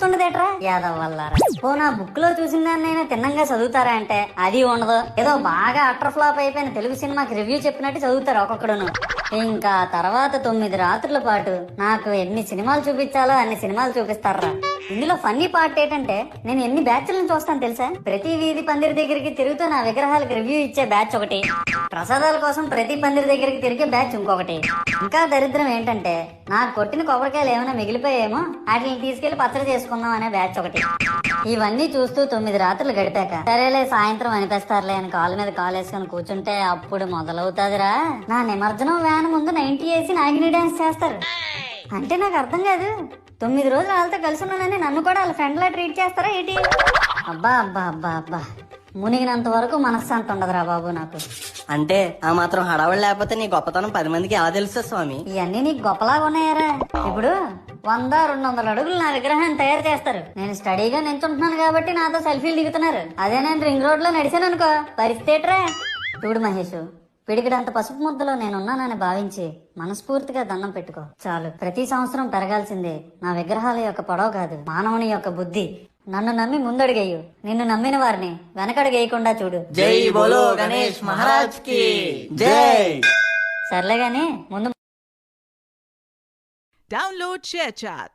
ఉండదేట్రా యాదవ్ వల్లారా. పోనా బుక్ లో చూసిన దాన్నైనా తిన్నంగా చదువుతారా అంటే అది ఉండదు. ఏదో బాగా అటర్ ఫ్లాప్ అయిపోయిన తెలుగు సినిమాకి రివ్యూ చెప్పినట్టు చదువుతారు ఒక్కొక్కడును. ఇంకా తర్వాత 9 రాత్రుల పాటు నాకు ఎన్ని సినిమాలు చూపించాలో అన్ని సినిమాలు చూపిస్తారా. ఇందులో ఫన్నీ పార్ట్ ఏంటంటే నేను ఎన్ని బ్యాచ్లను చూస్తాను తెలుసా. ప్రతి వీధి పందిరి దగ్గరికి తిరుగుతూ నా విగ్రహాలకు రివ్యూ ఇచ్చే బ్యాచ్ ఒకటి, ప్రసాదాల కోసం ప్రతి పందిరి దగ్గరికి తిరిగే బ్యాచ్ ఇంకొకటి. ఇంకా దరిద్రం ఏంటంటే నాకు కొట్టిన కొబ్బరికాయలు ఏమైనా మిగిలిపోయేమో వాటిని తీసుకెళ్లి పచ్చడి చేసుకుందాం అనే బ్యాచ్ ఒకటి. ఇవన్నీ చూస్తూ 9 రాత్రులు గడిపాక సరేలే సాయంత్రం అనిపిస్తారులే అని కాలు మీద కాలు వేసుకొని కూర్చుంటే అప్పుడు మొదలవుతాదిరా నా నిమజ్జనం వ్యాన్ ముందు 90 వేసి నాగిని డాన్స్ చేస్తారు. అంటే నాకు అర్థం కాదు, 9 రోజులు వాళ్ళతో కలిసి ఉన్నానని నన్ను కూడా వాళ్ళ ఫ్రెండ్ లా ట్రీట్ చేస్తారా ఏంటి? అబ్బా అబ్బా అబ్బా అబ్బా, మునిగినంత వరకు మనశ్శాంతి ఉండదురా బాబు నాకు. అంటే ఆ మాత్రం హడావడి లేకపోతే నీ గొప్పతనం 10 మందికి ఎలా తెలుసు స్వామి? ఇవన్నీ నీకు గొప్పలాగా ఉన్నాయారా. ఇప్పుడు 100-200 అడుగులు నా విగ్రహాన్ని తయారు చేస్తారు. నేను స్టడీగా నించుంటున్నాను కాబట్టి నాతో సెల్ఫీలు దిగుతున్నారు. అదే నేను రింగ్ రోడ్ లో నడిచాను అనుకో పరిస్థితిరా. చూడు మహేష్, పిడికిడంత పసుపు ముద్దలో నేనున్నానని భావించి మనస్ఫూర్తిగా దండం పెట్టుకో చాలు. ప్రతి సంవత్సరం పెరగాల్సిందే నా విగ్రహాల యొక్క పొడవు కాదు, మానవుని యొక్క బుద్ధి. నన్ను నమ్మి ముందడుగేయు, నిన్ను నమ్మిన వారిని వెనకడుగేయకుండా చూడు. జై బోలో గణేష్ మహారాజ్ కి జై. సర్లే గాని ముందు Download ShareChat.